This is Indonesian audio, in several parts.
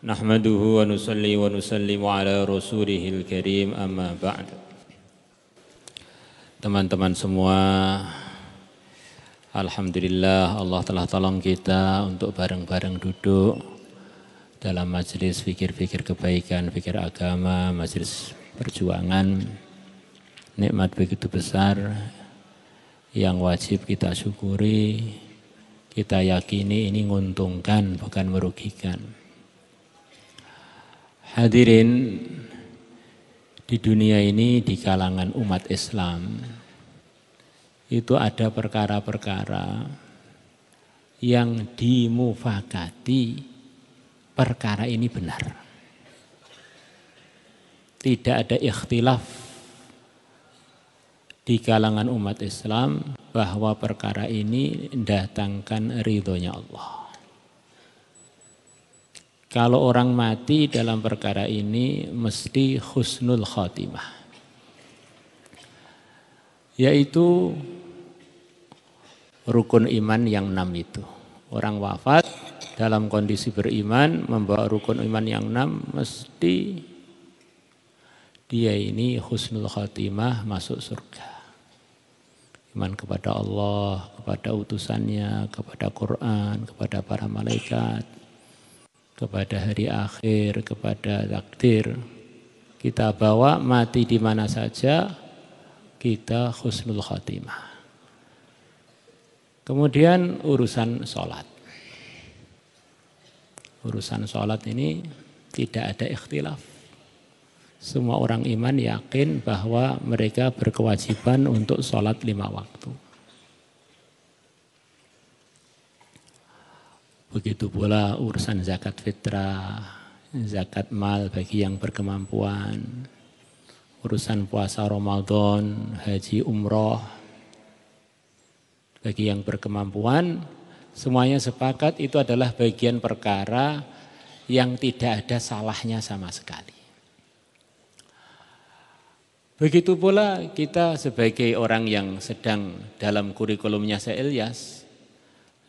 Nahmaduhu wa nusalli wa nusallimu ala rasulihil karim amma ba'd. Teman-teman semua, alhamdulillah Allah telah tolong kita untuk bareng-bareng duduk dalam majelis fikir-fikir kebaikan, fikir agama, majelis perjuangan. Nikmat begitu besar yang wajib kita syukuri, kita yakini ini menguntungkan bukan merugikan. Hadirin, di dunia ini di kalangan umat Islam itu ada perkara-perkara yang dimufakati perkara ini benar. Tidak ada ikhtilaf di kalangan umat Islam bahwa perkara ini mendatangkan ridhonya Allah. Kalau orang mati dalam perkara ini mesti husnul khotimah. Yaitu rukun iman yang 6 itu. Orang wafat dalam kondisi beriman membawa rukun iman yang 6 mesti dia ini husnul khotimah masuk surga. Iman kepada Allah, kepada utusannya, kepada Quran, kepada para malaikat, kepada hari akhir, kepada takdir. Kita bawa mati di mana saja, kita husnul khotimah. Kemudian urusan sholat. Urusan sholat ini tidak ada ikhtilaf. Semua orang iman yakin bahwa mereka berkewajiban untuk sholat 5 waktu. Begitu pula urusan zakat fitrah, zakat mal bagi yang berkemampuan, urusan puasa Ramadan, haji umroh bagi yang berkemampuan, semuanya sepakat itu adalah bagian perkara yang tidak ada salahnya sama sekali. Begitu pula kita sebagai orang yang sedang dalam kurikulumnya Syekh Ilyas,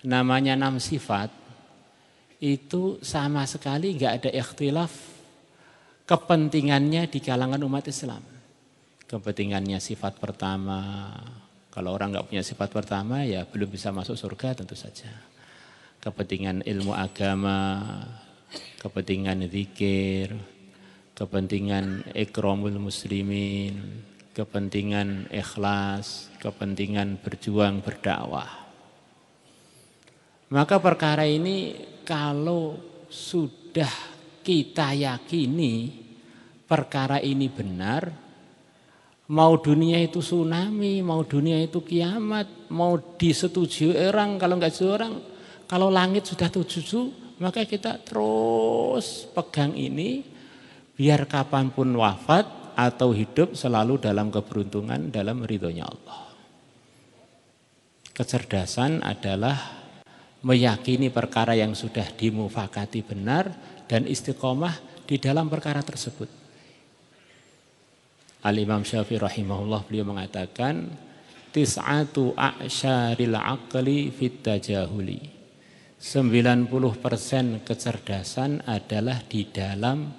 namanya 6 sifat, itu sama sekali enggak ada ikhtilaf kepentingannya di kalangan umat Islam. Kepentingannya sifat pertama, kalau orang enggak punya sifat pertama ya belum bisa masuk surga tentu saja. Kepentingan ilmu agama, kepentingan zikir, kepentingan ikramul muslimin, kepentingan ikhlas, kepentingan berjuang berdakwah. Maka perkara ini kalau sudah kita yakini perkara ini benar, mau dunia itu tsunami, mau dunia itu kiamat, mau disetujui orang, kalau enggak disetujui orang, kalau langit sudah tujuh, maka kita terus pegang ini, biar kapanpun wafat atau hidup selalu dalam keberuntungan, dalam ridhonya Allah. Kecerdasan adalah meyakini perkara yang sudah dimufakati benar dan istiqomah di dalam perkara tersebut. Al-Imam Syafi'i rahimahullah beliau mengatakan tis'atu a'syaril aqli fit tajahuli. 90% kecerdasan adalah di dalam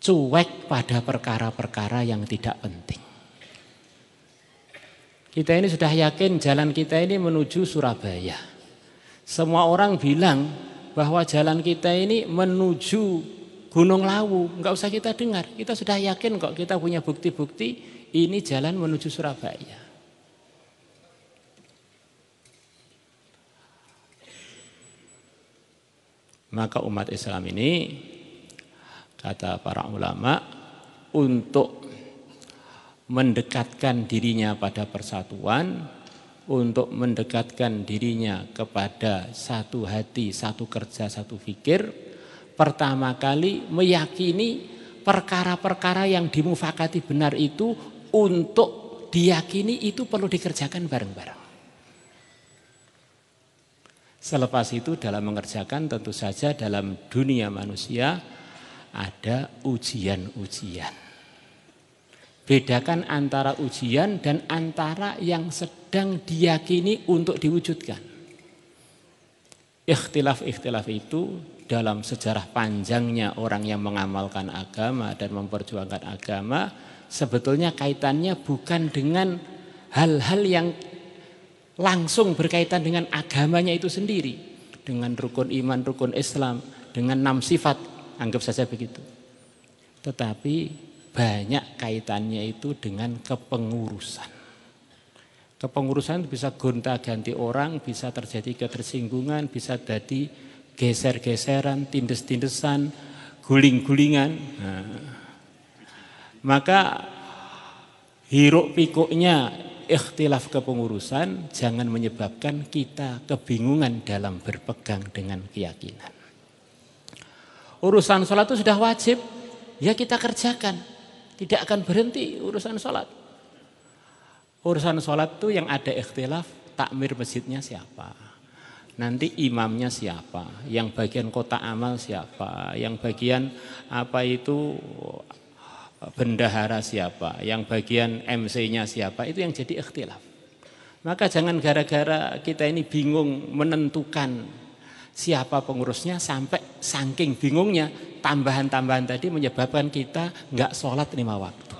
cuek pada perkara-perkara yang tidak penting. Kita ini sudah yakin jalan kita ini menuju Surabaya. Semua orang bilang bahwa jalan kita ini menuju Gunung Lawu. Enggak usah kita dengar, kita sudah yakin kok, kita punya bukti-bukti ini jalan menuju Surabaya. Maka umat Islam ini, kata para ulama, untuk mendekatkan dirinya pada persatuan, untuk mendekatkan dirinya kepada satu hati, satu kerja, satu fikir, pertama kali meyakini perkara-perkara yang dimufakati benar itu untuk diyakini itu perlu dikerjakan bareng-bareng. Selepas itu dalam mengerjakan tentu saja dalam dunia manusia ada ujian-ujian. Bedakan antara ujian dan antara yang sedang diyakini untuk diwujudkan. ikhtilaf-ikhtilaf itu dalam sejarah panjangnya orang yang mengamalkan agama dan memperjuangkan agama sebetulnya kaitannya bukan dengan hal-hal yang langsung berkaitan dengan agamanya itu sendiri, dengan rukun iman, rukun Islam, dengan 6 sifat, anggap saja begitu. Tetapi banyak kaitannya itu dengan kepengurusan. Kepengurusan bisa gonta-ganti orang, bisa terjadi ketersinggungan, bisa jadi geser-geseran, tindes-tindesan, guling-gulingan. Nah, maka hiruk pikuknya ikhtilaf kepengurusan jangan menyebabkan kita kebingungan dalam berpegang dengan keyakinan. Urusan sholat itu sudah wajib, ya kita kerjakan. Tidak akan berhenti urusan sholat. Urusan sholat itu yang ada ikhtilaf, takmir masjidnya siapa, nanti imamnya siapa, yang bagian kotak amal siapa, yang bagian bendahara siapa, yang bagian MC-nya siapa, itu yang jadi ikhtilaf. Maka jangan gara-gara kita ini bingung menentukan siapa pengurusnya sampai saking bingungnya tambahan-tambahan tadi menyebabkan kita nggak sholat 5 waktu.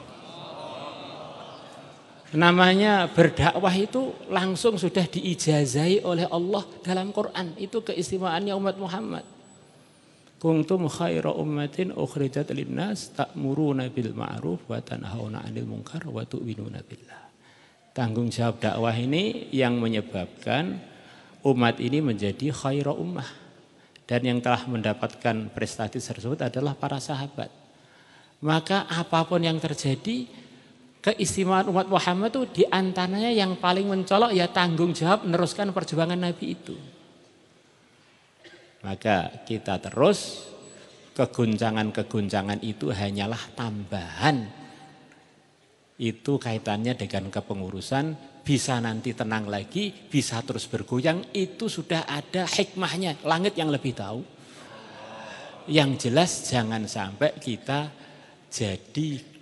Namanya berdakwah itu langsung sudah diijazahi oleh Allah dalam Quran. Itu keistimewaannya umat Muhammad. Kuntum khaira ummatin ukhrijat linnas ta'muruna bil ma'ruf wa tanhauna 'anil munkar wa tu'minuna billah. Tanggung jawab dakwah ini yang menyebabkan umat ini menjadi khaira ummah. Dan yang telah mendapatkan prestasi tersebut adalah para sahabat. Maka apapun yang terjadi, keistimewaan umat Muhammad itu diantaranya yang paling mencolok ya tanggung jawab meneruskan perjuangan Nabi itu. Maka kita terus, keguncangan-keguncangan itu hanyalah tambahan. Itu kaitannya dengan kepengurusan, bisa nanti tenang lagi, bisa terus bergoyang, itu sudah ada hikmahnya, langit yang lebih tahu. Yang jelas jangan sampai kita jadi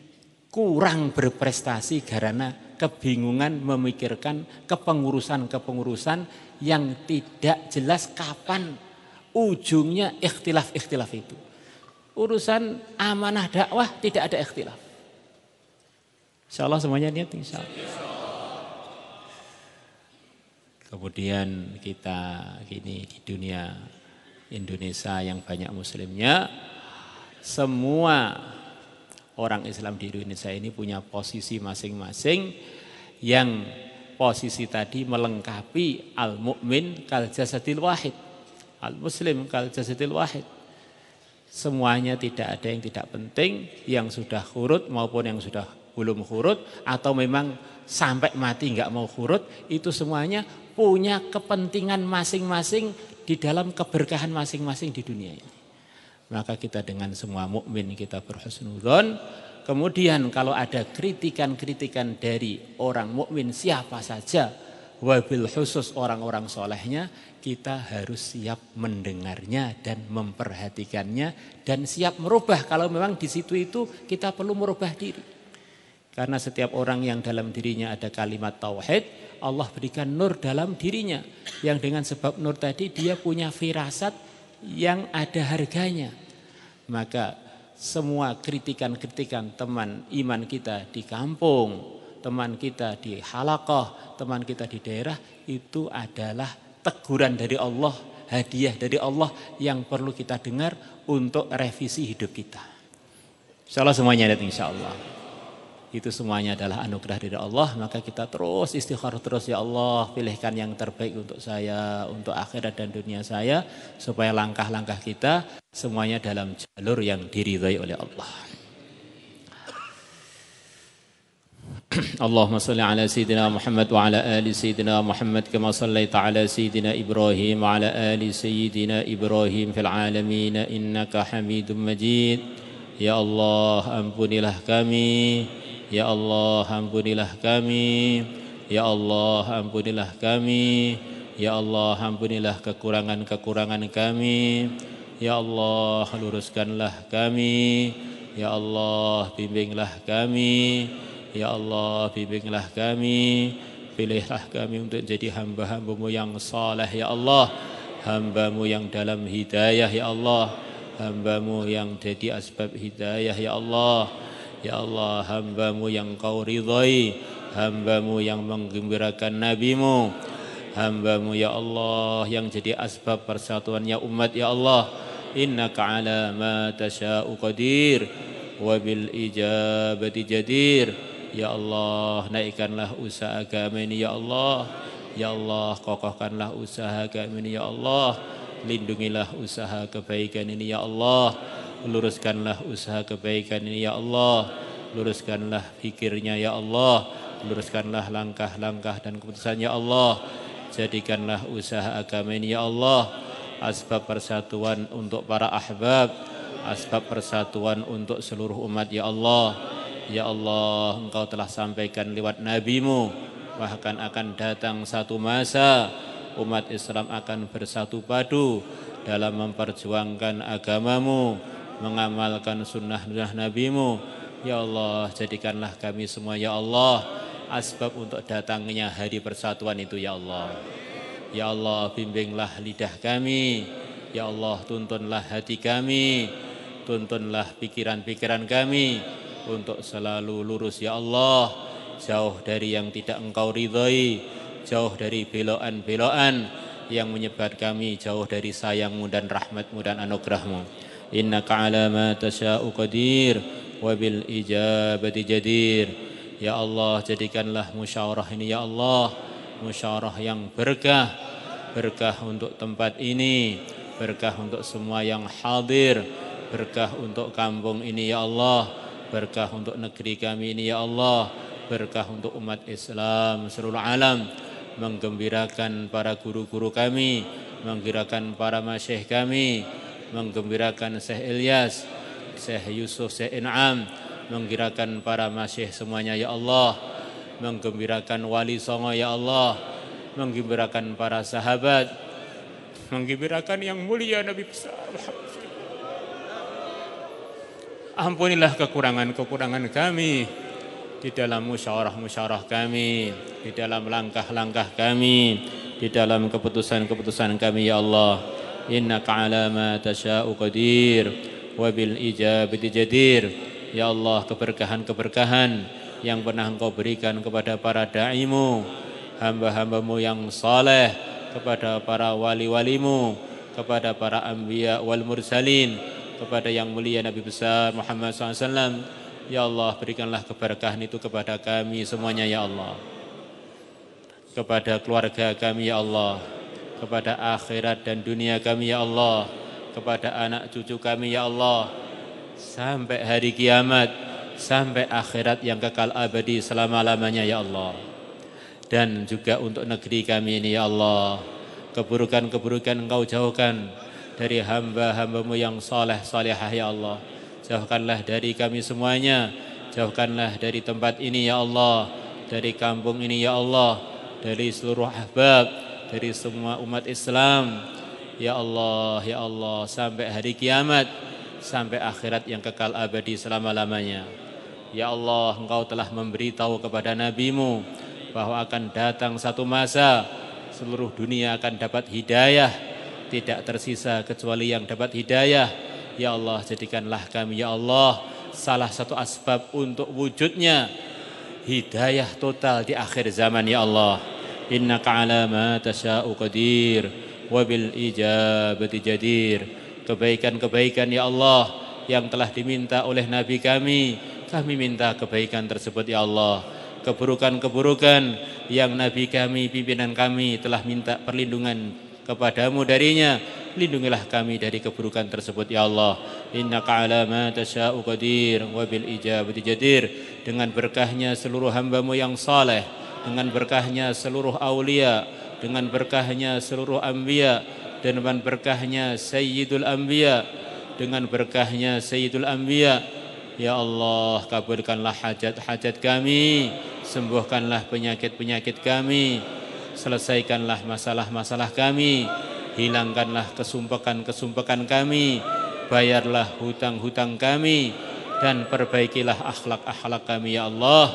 kurang berprestasi karena kebingungan memikirkan kepengurusan-kepengurusan yang tidak jelas kapan ujungnya ikhtilaf-ikhtilaf itu. Urusan amanah dakwah tidak ada ikhtilaf. Insyaallah semuanya niat insyaallah. Kemudian kita gini di dunia Indonesia yang banyak muslimnya, semua orang Islam di Indonesia ini punya posisi masing-masing yang posisi tadi melengkapi al-mu'min kal jasadil wahid, al-muslim kal jasadil wahid. Semuanya tidak ada yang tidak penting, yang sudah khurut maupun yang sudah belum khurut atau memang sampai mati enggak mau khurut, itu semuanya punya kepentingan masing-masing di dalam keberkahan masing-masing di dunia ini. Maka kita dengan semua mukmin kita berhusnudzon. Kemudian kalau ada kritikan-kritikan dari orang mukmin siapa saja, wabil khusus orang-orang solehnya, kita harus siap mendengarnya dan memperhatikannya dan siap merubah kalau memang di situ itu kita perlu merubah diri. Karena setiap orang yang dalam dirinya ada kalimat tauhid, Allah berikan nur dalam dirinya, yang dengan sebab nur tadi dia punya firasat yang ada harganya. Maka semua kritikan-kritikan teman iman kita di kampung, teman kita di halaqah, teman kita di daerah, itu adalah teguran dari Allah, hadiah dari Allah yang perlu kita dengar untuk revisi hidup kita. Insyaallah semuanya ada insyaallah. Itu semuanya adalah anugerah dari Allah, maka kita terus istikharah terus, ya Allah pilihkan yang terbaik untuk saya, untuk akhirat dan dunia saya, supaya langkah-langkah kita semuanya dalam jalur yang diridhai oleh Allah. Allahumma salli ala Sayyidina Muhammad wa ala ali Sayyidina Muhammad kama sallaita ala Sayyidina Ibrahim wa ala ali Sayyidina Ibrahim fil alamin innaka Hamidum Majid. Ya Allah ampunilah kami, ya Allah ampunilah kami, ya Allah ampunilah kami, ya Allah ampunilah kekurangan-kekurangan kami, ya Allah luruskanlah kami, ya Allah bimbinglah kami, ya Allah bimbinglah kami, pilihlah kami untuk jadi hamba-hamba-Mu yang saleh ya Allah, hamba-Mu yang dalam hidayah ya Allah, hamba-Mu yang jadi asbab hidayah ya Allah. Ya Allah, hamba-Mu yang Kau ridhai, hamba-Mu yang menggembirakan Nabi-Mu, hamba-Mu ya Allah yang jadi asbab persatuannya umat ya Allah. Innaka ala ma tasha'u qadir wa bil ijabati jadir. Ya Allah, naikkanlah usaha agama ini ya Allah. Ya Allah, kokohkanlah usaha agama ini ya Allah. Lindungilah usaha kebaikan ini ya Allah. Luruskanlah usaha kebaikan ini ya Allah. Luruskanlah fikirnya ya Allah. Luruskanlah langkah-langkah dan keputusan ya Allah. Jadikanlah usaha agama ini ya Allah asbab persatuan untuk para ahbab, asbab persatuan untuk seluruh umat ya Allah. Ya Allah, Engkau telah sampaikan lewat Nabi-Mu, bahkan akan datang satu masa umat Islam akan bersatu padu dalam memperjuangkan agama-Mu, mengamalkan sunnah-sunnah Nabi-Mu. Ya Allah, jadikanlah kami semua ya Allah asbab untuk datangnya hari persatuan itu ya Allah. Ya Allah, bimbinglah lidah kami. Ya Allah, tuntunlah hati kami, tuntunlah pikiran-pikiran kami untuk selalu lurus ya Allah, jauh dari yang tidak Engkau ridhai, jauh dari belokan-belokan yang menyebar kami jauh dari sayang-Mu dan rahmat-Mu dan anugerah-Mu. Innaka ala ma tasha'u qadir wa bil ijabati jadir. Ya Allah, jadikanlah musyawarah ini ya Allah musyawarah yang berkah, berkah untuk tempat ini, berkah untuk semua yang hadir, berkah untuk kampung ini ya Allah, berkah untuk negeri kami ini ya Allah, berkah untuk umat Islam seluruh alam, menggembirakan para guru-guru kami, menggembirakan para masyayikh kami, menggembirakan Syekh Ilyas, Syekh Yusuf, Syekh In'am, menggembirakan para masyayikh semuanya ya Allah, menggembirakan wali songo ya Allah, menggembirakan para sahabat, menggembirakan yang mulia Nabi besar Muhammad. Ampunilah kekurangan-kekurangan kami di dalam musyawarah-musyawarah kami, di dalam langkah-langkah kami, di dalam keputusan-keputusan kami ya Allah. Innaka ala ma tasha'u qadir wa bil ijabati jadir. Ya Allah, keberkahan-keberkahan yang pernah Engkau berikan kepada para da'i-Mu, hamba-hamba-Mu yang saleh, kepada para wali-wali-Mu, kepada para anbiya wal mursalin, kepada yang mulia Nabi besar Muhammad SAW. Ya Allah, berikanlah keberkahan itu kepada kami semuanya ya Allah, kepada keluarga kami ya Allah, kepada akhirat dan dunia kami ya Allah, kepada anak cucu kami ya Allah, sampai hari kiamat, sampai akhirat yang kekal abadi selama-lamanya ya Allah. Dan juga untuk negeri kami ini ya Allah, keburukan-keburukan Engkau jauhkan dari hamba-hamba-Mu yang saleh salihah ya Allah. Jauhkanlah dari kami semuanya, jauhkanlah dari tempat ini ya Allah, dari kampung ini ya Allah, dari seluruh ahbab, dari semua umat Islam ya Allah, ya Allah, sampai hari kiamat, sampai akhirat yang kekal abadi selama-lamanya. Ya Allah, Engkau telah memberitahu kepada Nabi-Mu bahwa akan datang satu masa seluruh dunia akan dapat hidayah, tidak tersisa kecuali yang dapat hidayah. Ya Allah, jadikanlah kami ya Allah salah satu asbab untuk wujudnya hidayah total di akhir zaman ya Allah. Innaka ala ma tasha'u qadir wa bil ijabati jadir. Kebaikan-kebaikan ya Allah yang telah diminta oleh Nabi kami minta kebaikan tersebut ya Allah. Keburukan-keburukan yang Nabi kami, pimpinan kami telah minta perlindungan kepadamu darinya, lindungilah kami dari keburukan tersebut ya Allah. Innaka ala ma tasha'u qadir wa bil ijabati jadir. Dengan berkahnya seluruh hamba-Mu yang saleh, dengan berkahnya seluruh aulia, dengan berkahnya seluruh anbiya, dan dengan berkahnya sayyidul anbiya, dengan berkahnya sayyidul anbiya. Ya Allah, kabulkanlah hajat-hajat kami, sembuhkanlah penyakit-penyakit kami, selesaikanlah masalah-masalah kami, hilangkanlah kesumpekan-kesumpekan kami, bayarlah hutang-hutang kami, dan perbaikilah akhlak-akhlak kami ya Allah,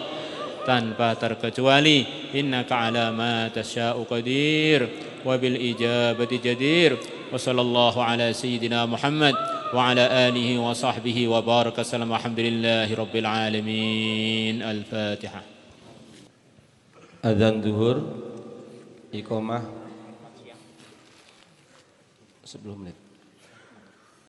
tanpa terkecuali. Innaka ala ma tasha'u qadir وبالإجابة جدير وصلى الله على سيدنا محمد وعلى آله وصحبه وبارك وسلم الحمد لله رب العالمين. الفاتحة. Adzan zuhur, iqamah 10 menit.